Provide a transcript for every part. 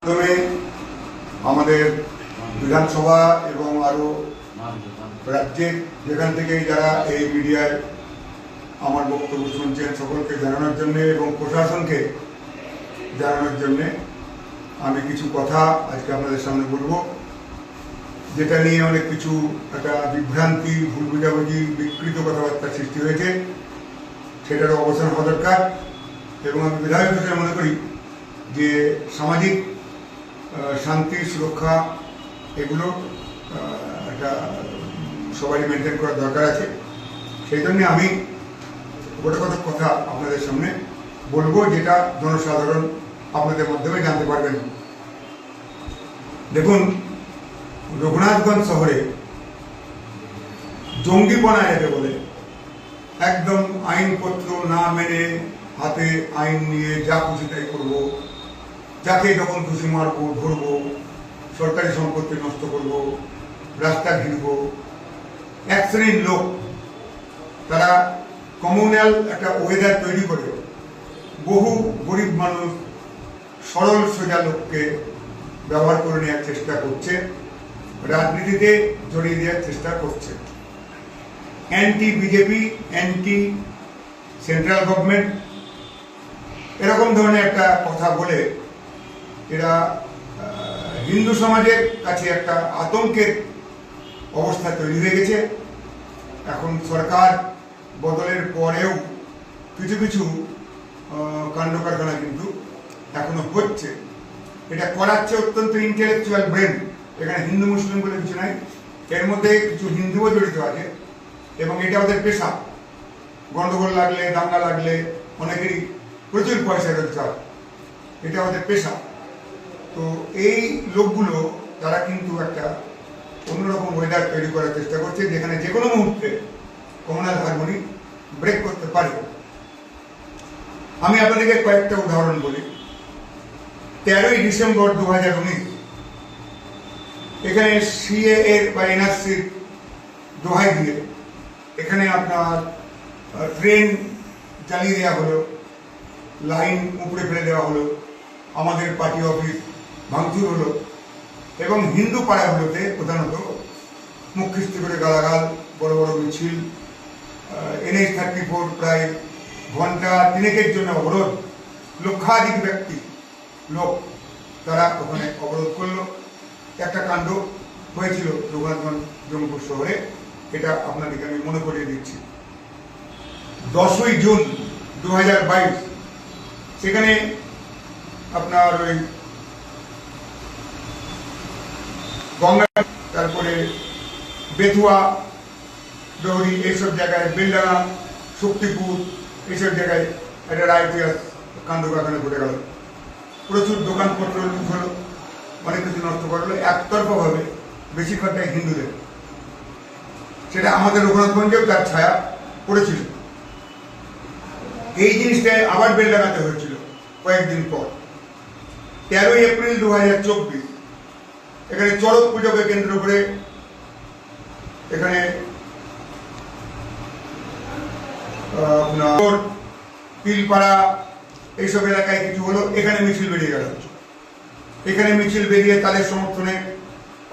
প্রথমে আমাদের বিধানসভা এবং আরো রাজ্যের যেখান থেকে যারা এই মিডিয়ায় আমার বক্তব্য শুনছেন সকলকে জানানোর জন্য এবং প্রশাসনকে জানানোর জন্য আমি কিছু কথা আজকে আপনাদের সামনে বলবো, যেটা নিয়ে অনেক কিছু একটা বিভ্রান্তি, ভুল বুঝাবুঝি, বিকৃত কথাবার্তা সৃষ্টি হয়েছে, সেটারও অবসান হওয়া দরকার। এবং আমি বিধায়ক হিসেবে মনে করি যে সামাজিক শান্তি সুরক্ষা এগুলো একটা সবারই মেনটেন করার দরকার আছে। সেই জন্যে আমি গোটা কত কথা আপনাদের সামনে বলবো, যেটা জনসাধারণ আপনাদের মাধ্যমে জানতে পারবেন। দেখুন, রঘুনাথগঞ্জ শহরে জঙ্গিপনা এটাকে বলে, একদম আইনপত্র না মেনে হাতে আইন নিয়ে যা খুশি তাই করবো, যাকে যখন খুশি মারবো, ধরবো, সরকারি সম্পত্তি নষ্ট করব, রাস্তা ঘিরবো। এক শ্রেণীর লোক তারা কমিউনাল একটা ওয়েদার তৈরি করে বহু গরিব মানুষ, সরল সোজা লোককে ব্যবহার করে নেওয়ার চেষ্টা করছে, রাজনীতিতে জড়িয়ে দেওয়ার চেষ্টা করছে। Anti BJP, anti central government, এরকম ধরনের একটা কথা বলে এরা হিন্দু সমাজের কাছে একটা আতঙ্কের অবস্থা তৈরি হয়ে গেছে। এখন সরকার বদলের পরেও কিছু কিছু কাণ্ড কারখানা কিন্তু এখনো হচ্ছে। এটা করাচ্ছে অত্যন্ত ইন্টেলেকচুয়াল ব্রেন। এখানে হিন্দু মুসলিম বলে কিছু নাই, এর মধ্যে কিছু হিন্দুও জড়িত আছে এবং এটা ওদের পেশা। গন্ডগোল লাগলে, দাঙ্গা লাগলে অনেকেরই প্রচুর পয়সা রোজগার, এটা ওদের পেশা। তো এই লোকগুলো তারা কিন্তু একটা অন্যরকম ওয়েদার তৈরি করার চেষ্টা করছে, যেখানে যে কোনো মুহূর্তে কমিউনাল হারমোনি ব্রেক করতে পারে। আমি আপনাদেরকে কয়েকটা উদাহরণ বলি। 13ই ডিসেম্বর 2019 এখানে সিএএ বা এনআরসির দোহাই দিয়ে এখানে আপনার ট্রেন জ্বালিয়ে দেওয়া হলো, লাইন উপড়ে ফেলে দেওয়া হলো, আমাদের পার্টি অফিস ভাঙচুর হলো এবং হিন্দু পাড়াগুলোতে প্রধানত মুখ খিস্তি করে গালাগাল, বড় বড় মিছিল, NH 34 প্রায় ঘন্টা 3-এর জন্য অবরোধ, লক্ষাধিক ব্যক্তি লোক তারা ওখানে অবরোধ করলো। একটা কাণ্ড হয়েছিল রঘুনাথগঞ্জ জঙ্গিপুর শহরে, এটা আপনাদেরকে আমি মনে করিয়ে দিচ্ছি। 10ই জুন 2022 সেখানে আপনার ওই গঙ্গা, তারপরে বেথুয়া, ডৌরি, এইসব জায়গায়, বেলডাঙ্গা, শক্তিপুর, এইসব জায়গায় একটা রায়তিয়াস কাণ্ড কারখানা ঘটে গেল। প্রচুর দোকানপত্র লুট হলো, অনেক কিছু নষ্ট করলো একতরফাভাবে, বেশিরভাগটাই হিন্দুদের। সেটা আমাদের রঘুনাথগঞ্জেও তার ছায়া পড়েছিল। এই জিনিসটাই আবার বেলডাঙ্গাতে হয়েছিল কয়েকদিন পর। 13ই এপ্রিল 2024 এখানে চড়ক পুজোকে কেন্দ্র করে এখানে তিলপাড়া এইসব এলাকায় কিছু হলো, এখানে মিছিল বেরিয়ে গেল। এখানে মিছিল বেরিয়ে তাদের সমর্থনে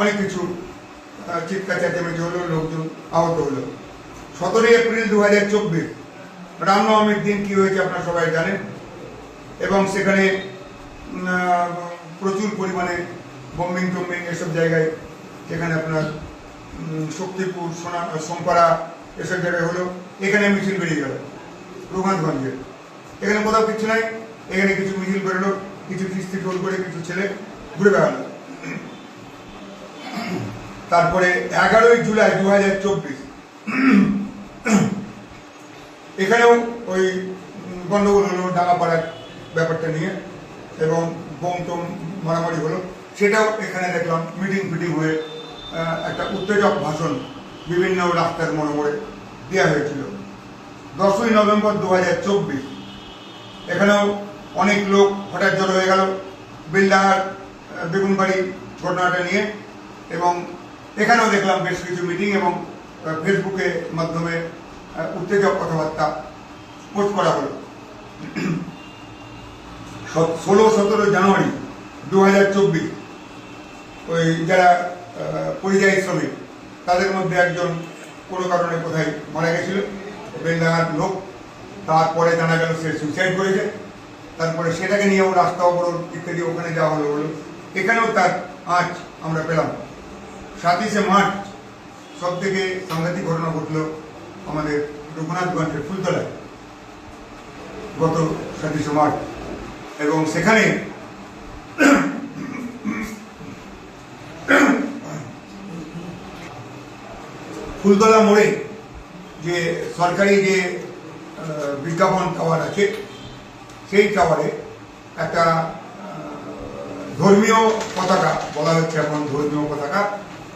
অনেক কিছু চিৎকার চেঁচামেচি হলো, লোকজন আহত হলো। 17ই এপ্রিল 2024 রামনবমীর দিন কি হয়েছে আপনারা সবাই জানেন, এবং সেখানে প্রচুর পরিমাণে বম্বিং টম্বিং এসব জায়গায়, যেখানে আপনার শক্তিপুর, সোমপাড়া এসব জায়গায় হলো। এখানে মিছিল বেরিয়ে গেল রঘুনাথগঞ্জে। এখানে কোথাও কিছু নাই, এখানে কিছু মিছিল বেরোলো, কিছু কিস্তি টোল করে কিছু ছেলে ঘুরে বেড়ালো। তারপরে 11ই জুলাই 2024 এখানেও ওই গন্ডগোল হলো ডাঙ্গাপাড়ার ব্যাপারটা নিয়ে, এবং বোম টোম মারামারি হলো। সেটাও এখানে দেখলাম মিটিং ফিটিং হয়ে একটা উত্তেজক ভাষণ বিভিন্ন রাস্তার মোড়ে মোড়ে দেওয়া হয়েছিল। 10ই নভেম্বর 2024 এখানেও অনেক লোক হঠাৎ জড়ো হয়ে গেল বেলডাঙ্গার বেগুনবাড়ি ঘটনাটা নিয়ে, এবং এখানেও দেখলাম বেশ কিছু মিটিং এবং ফেসবুকের মাধ্যমে উত্তেজক কথাবার্তা পোস্ট করা হলো। 16-17 জানুয়ারি 2024 ওই যারা পরিযায়ী শ্রমিক তাদের মধ্যে একজন কোনো কারণে কোথায় মারা গেছিল, বেলডাঙ্গার লোক। তারপরে জানা গেল সে সুইসাইড করেছে। তারপরে সেটাকে নিয়েও রাস্তা অবরোধ ইত্যাদি ওখানে যাওয়া হলো। এখানেও তার আজ আমরা পেলাম। 27শে মার্চ সব থেকে সাংঘাতিক ঘটনা ঘটল আমাদের রঘুনাথগঞ্জের ফুলতলায় গত 27শে মার্চ, এবং সেখানে ফুলতলা মোড়ে যে সরকারি যে বিজ্ঞাপন টাওয়ার আছে, সেই টাওয়ারে একটা ধর্মীয় পতাকা, বলা হচ্ছে এখন ধর্মীয় পতাকা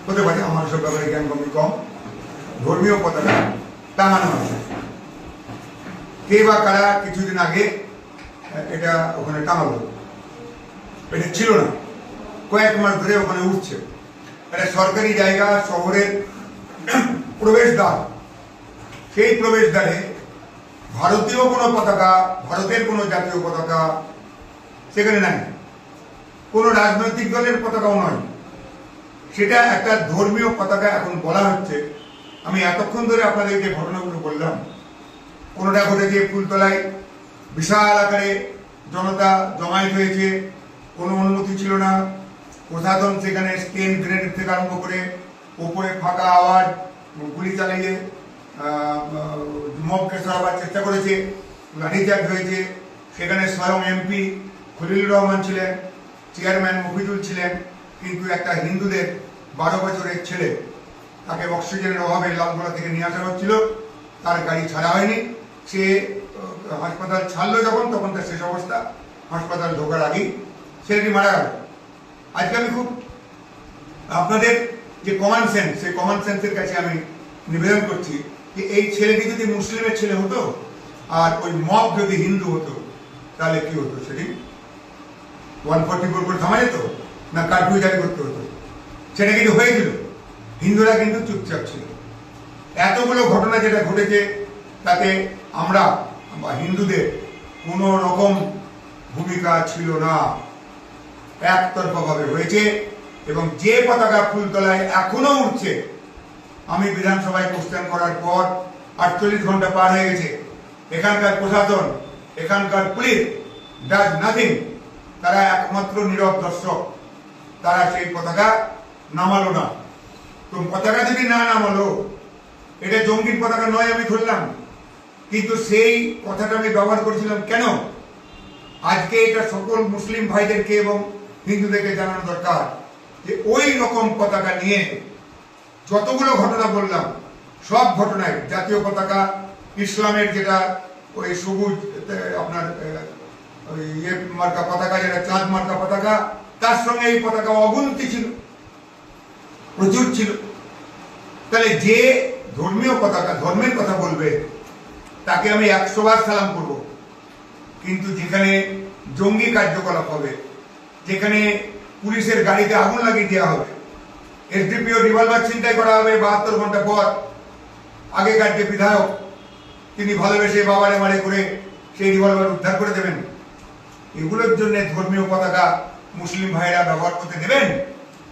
হতে পারে, আমার সব ব্যাপারে জ্ঞান কম, ধর্মীয় পতাকা টাঙানো আছে। কে বা কারা কিছুদিন আগে এটা ওখানে টাঙালো, এটা ছিল না, কয়েক মাস ধরে ওখানে উঠছে। এটা সরকারি জায়গা, শহরের প্রবেশদ্বার। সেই প্রবেশদ্বারে ভারতীয় কোনো পতাকা, ভারতের কোনো জাতীয় পতাকা সেখানে নাই, কোনো রাজনৈতিক দলের পতাকাও নয়, সেটা একটা ধর্মীয় পতাকা এখন বলা হচ্ছে। আমি এতক্ষণ ধরে আপনাদের যে ঘটনাগুলো বললাম, কোনোটা ঘটেছে ফুলতলায়, বিশাল আকারে জনতা জমায়েত হয়েছে, কোনো অনুমতি ছিল না, প্রশাসন সেখানে স্টেন গ্রেনেড থেকে আরম্ভ করে ওপরে ফাঁকা আওয়াজ, গুলি চালিয়ে মবকে সরাবার চেষ্টা করেছে, লাঠিচার্জ হয়েছে। সেখানে স্বয়ং এমপি খলিলুর রহমান ছিলেন, চেয়ারম্যান মফিজুল ছিলেন, কিন্তু একটা হিন্দুদের 12 বছরের ছেলে, তাকে অক্সিজেনের অভাবে লালগোলা থেকে নিয়ে আসা হচ্ছিল, তার গাড়ি ছাড়া হয়নি, সে হাসপাতাল ছাড়লো যখন, তখন তার শেষ অবস্থা, হাসপাতাল ঢোকার আগেই ছেলেটি মারা গেল। আজকে আমি খুব আপনাদের যে কমন সেন্স, সেই কমন সেন্সের কাছে আমি নিবেদন করছি যে এই ছেলেটি যদি মুসলিমের ছেলে হতো আর ওই মব যদি হিন্দু হতো, তাহলে কি হতো? সেটি 144 করে থামা যেত না কারফিউ জারি করতে হতো? সেটা কিন্তু হয়েছিল, হিন্দুরা কিন্তু চুপচাপ ছিল। এতগুলো ঘটনা যেটা ঘটেছে, তাতে আমরা বা হিন্দুদের কোনো রকম ভূমিকা ছিল না, একতরফাভাবে হয়েছে। এবং যে পতাকা ফুলতলায় এখনো উঠছে, আমি বিধানসভায় কোশ্চেন করার পর 48 ঘন্টা পার হয়ে গেছে, এখানকার প্রশাসন, এখানকার পুলিশ ডাজ নাথিং, তারা একমাত্র নীরব দর্শক, তারা সেই পতাকা নামালো না। তো পতাকা যদি না নামালো, এটা জঙ্গির পতাকা নয় আমি ধরলাম, কিন্তু সেই কথাটা আমি ব্যবহার করেছিলাম কেন? আজকে এটা সকল মুসলিম ভাইদেরকে এবং হিন্দুদেরকে জানানো দরকার যে ওই রকম পতাকা নিয়ে যতগুলো ঘটনা বললাম, সব ঘটনায় জাতীয় পতাকা, ইসলামের যেটা ওই সবুজ আপনার ওই ইয়ে মার্কা পতাকা, যেটা চাঁদ মার্কা পতাকা, তার সঙ্গে এই পতাকা অগুন্তি ছিল, প্রচুর ছিল। তাহলে যে ধর্মীয় পতাকা, ধর্মের কথা বলবে, তাকে আমি 100 বার সালাম করব, কিন্তু যেখানে জঙ্গি কার্যকলাপ হবে, যেখানে পুলিশের গাড়িতে আগুন লাগিয়ে দেওয়া হবে, এসডিপিও রিভলভার ছিনতাই করা হবে 72 ঘন্টা পর, আগেকার যে বিধায়ক তিনি ভালোবেসে বাবারে মারে করে সেই রিভলভার উদ্ধার করে দেবেন, এগুলোর জন্য ধর্মীয় পতাকা মুসলিম ভাইরা ব্যবহার করতে দেবেন?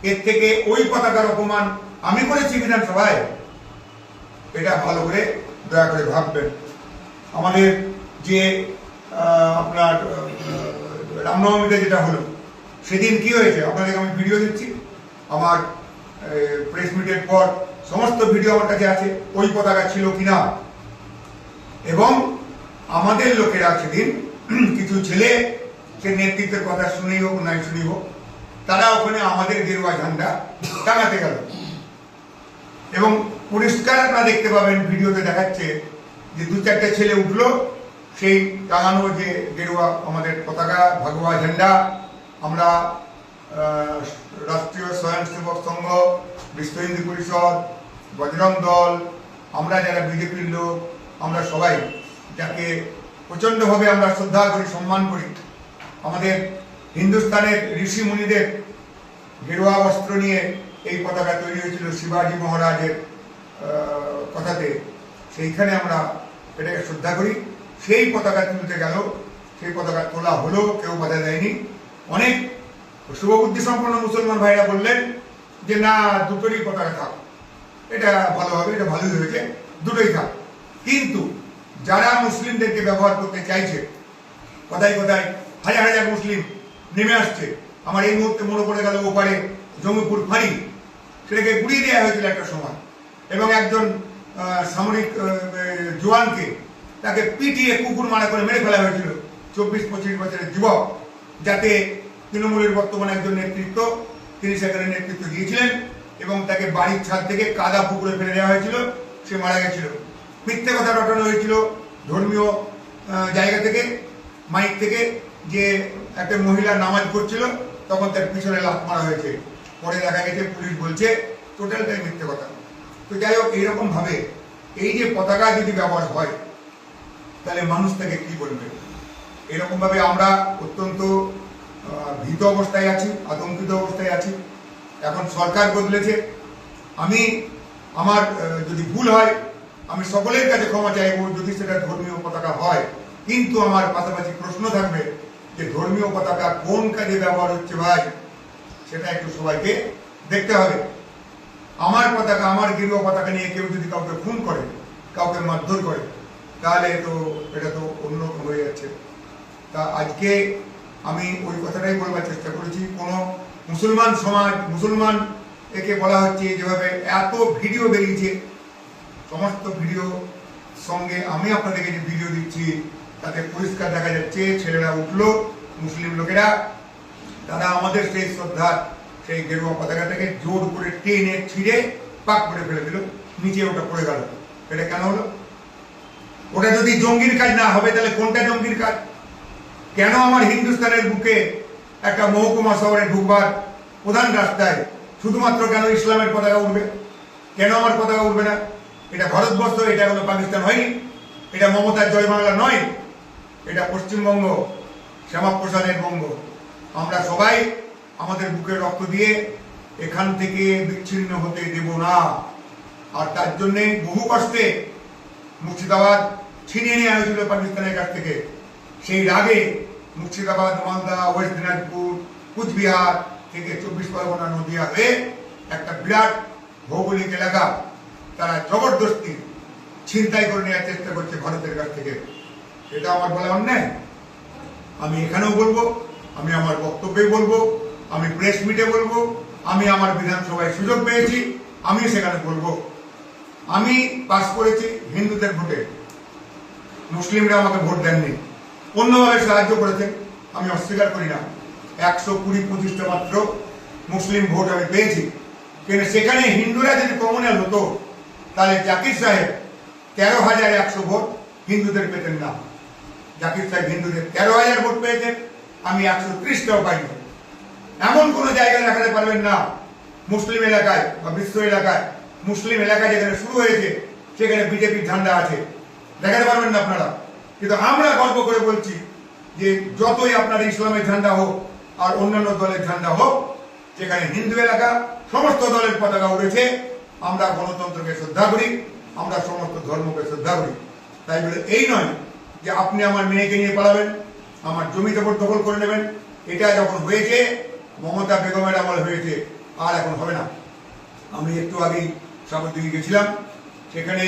এর থেকে ওই পতাকার অপমান আমি করেছি বিধানসভায়, এটা ভালো করে দয়া করে ভাববেন। আমাদের যে আপনার রামনবমীতে যেটা হলো, সেদিন কি হয়েছে আপনাদেরকে আমি ভিডিও দিচ্ছি, আমার প্রেস মিটের পর সমস্ত ভিডিও আমার কাছে আছে, ওই পতাকা ছিল কিনা। এবং আমাদের লোকেরা সেদিন কিছু ছেলে, সে নেতৃত্বের কথা শুনেই হোক নাই শুনেই হোক, তারা ওখানে আমাদের গেরুয়া ঝান্ডা টাঙাতে গেল, এবং পরিষ্কার আপনারা দেখতে পাবেন, ভিডিওতে দেখাচ্ছে যে 2-4টে ছেলে উঠলো, সেই টাঙানো যে গেরুয়া আমাদের পতাকা, ভাগোয়া ঝান্ডা, আমরা রাষ্ট্রীয় স্বয়ংসেবক সংঘ, বিশ্ব হিন্দু পরিষদ, বজরং দল, আমরা যারা বিজেপির লোক, আমরা সবাই যাকে প্রচণ্ডভাবে আমরা শ্রদ্ধা করি, সম্মান করি, আমাদের হিন্দুস্তানের ঋষি মুনিদের গেরুয়া বস্ত্র নিয়ে এই পতাকা তৈরি হয়েছিল শিবাজি মহারাজের কথাতে, সেইখানে আমরা এটাকে শ্রদ্ধা করি। সেই পতাকা তুলতে গেল, সেই পতাকা তোলা হলো, কেউ বাধা দেয়নি। অনেক শুভবুদ্ধি সম্পন্ন মুসলমান ভাইরা বললেন যে না, দুটোরই পতাকা থাক, এটা ভালো হবে, এটা ভালোই হয়েছে, দুটোই থাক। কিন্তু যারা মুসলিমদেরকে ব্যবহার করতে চাইছে, কোথায় কোথায় হাজার হাজার মুসলিম নেমে আসছে। আমার এই মুহূর্তে মনে পড়ে গেল ওপারে জঙ্গিপুর ফাঁড়ি, সেটাকে গুড়িয়ে দেওয়া হয়েছিল একটা সময়, এবং একজন সামরিক জওয়ানকে তাকে পিটিয়ে কুকুর মারা করে মেরে ফেলা হয়েছিল, 24-25 বছরের যুবক, যাতে তৃণমূলের বর্তমানে একজন নেতৃত্ব, তিনি সেখানে নেতৃত্ব দিয়েছিলেন এবং তাকে বাড়ির ছাদ থেকে কাদা পুকুরে ফেলে দেওয়া হয়েছিল, সে মারা গেছিল। মিথ্যে কথা রটানো হয়েছিল ধর্মীয় জায়গা থেকে, মাইক থেকে, যে একটা মহিলা নামাজ পড়ছিল, তখন তার পিছনে লাথ মারা হয়েছে। পরে দেখা গেছে পুলিশ বলছে টোটালটাই মিথ্যে কথা। তো যাই হোক, এইরকম ভাবে এই যে পতাকা যদি ব্যবহার হয়, তাহলে মানুষ তাকে কি বলবে? এরকম ভাবে আমরা অত্যন্ত ভীত অবস্থায় আছি, আতঙ্কিত অবস্থায় আছি। এখন সরকার বদলেছে, আমি আমার যদি ভুল হয় আমি সকলের কাছে ক্ষমা চাইব যদি সেটা ধর্মীয় পতাকা হয়, কিন্তু আমার পাশাপাশি প্রশ্ন থাকবে যে ধর্মীয় পতাকা কোন কাজে ব্যবহার হচ্ছে ভাই, সেটা একটু সবাইকে দেখতে হবে। আমার পতাকা, আমার গেরুয়া পতাকা নিয়ে কেউ যদি কাউকে খুন করে, কাউকে মারধর করে, তাহলে তো এটা তো অন্যরকম হয়ে যাচ্ছে। তা আজকে আমি ওই কথাটাই বলবার চেষ্টা করেছি, কোনো মুসলমান সমাজ, মুসলমান একে বলা হচ্ছে যেভাবে এত ভিডিও বেরিয়েছে, সমস্ত ভিডিও সঙ্গে আমি আপনাদেরকে যে ভিডিও দিচ্ছি তাতে পরিষ্কার দেখা যাচ্ছে ছেলেরা উঠলো, মুসলিম লোকেরা, তারা আমাদের সেই শ্রদ্ধা, সেই গেরুয়া পতাকাটাকে জোর করে টেনে ছিঁড়ে পাক করে ফেলে দিল, নিচে ওটা পড়ে গেল। এটা কেন হলো? ওটা যদি জঙ্গির কাজ না হবে তাহলে কোনটা জঙ্গির কাজ? কেন আমার হিন্দুস্তানের বুকে একটা মহকুমা শহরে ঢুকবার প্রধান রাস্তায় শুধুমাত্র কেন ইসলামের পতাকা উঠবে? কেন আমার পতাকা উঠবে না? এটা ভারতবর্ষ, এটা কোনো পাকিস্তান হয়নি, এটা মমতার জয় বাংলা নয়, এটা পশ্চিমবঙ্গ, শ্যামাপ্রসাদের বঙ্গ। আমরা সবাই আমাদের বুকের রক্ত দিয়ে এখান থেকে বিচ্ছিন্ন হতে দেব না। আর তার জন্যে বহু কষ্টে মুর্শিদাবাদ ছিনিয়ে নেওয়া হয়েছিল পাকিস্তানের কাছ থেকে। সেই রাগে মুর্শিদাবাদ, মালদা, ওয়েস্ট দিনাজপুর, কুচবিহার থেকে 24 পরগনা, নদিয়া হয়ে একটা বিরাট ভৌগোলিক এলাকা তারা জবরদস্তি ছিনতাই করে নেওয়ার চেষ্টা করছে ভারতের কাছ থেকে। এটা আমার বলা অন্যায়? আমি এখানেও বলবো, আমি আমার বক্তব্যে বলবো, আমি প্রেস মিটে বলবো, আমি আমার বিধানসভায় সুযোগ পেয়েছি, আমি সেখানে বলবো। আমি পাস করেছি হিন্দুদের ভোটে, মুসলিমরা আমাকে ভোট দেননি, অন্যভাবে সাহায্য করেছেন, আমি অস্বীকার করি না। 120-25টা মাত্র মুসলিম ভোট আমি পেয়েছি, কিন্তু সেখানে হিন্দুরা যদি কমনাল হতো তাহলে জাকির সাহেব 13,100 ভোট হিন্দুদের পেতেন না। জাকির সাহেব হিন্দুদের 13,000 ভোট পেয়েছেন, আমি 130টাও পাইনি। এমন কোন জায়গায় দেখাতে পারবেন না মুসলিম এলাকায় বা বিশ্ব এলাকায়, মুসলিম এলাকায় যেখানে শুরু হয়েছে সেখানে বিজেপির ঝান্ডা আছে, দেখাতে পারবেন না আপনারা। কিন্তু আমরা গর্ব করে বলছি যে যতই আপনার ইসলামের ঝান্ডা হোক আর অন্যান্য দলের ঝান্ডা হোক, যেখানে হিন্দু এলাকা সমস্ত দলের পতাকা উড়েছে, আমরা গণতন্ত্রকে শ্রদ্ধা করি, আমরা সমস্ত ধর্মকে শ্রদ্ধা করি। তাই বলে এই নয় যে আপনি আমার মেয়েকে নিয়ে পালাবেন, আমার জমি দখল করে নেবেন। এটা যখন হয়েছে মমতা বেগমের আমল হয়েছে, আর এখন হবে না। আমি একটু আগেই সাগরদিঘি গেছিলাম, সেখানে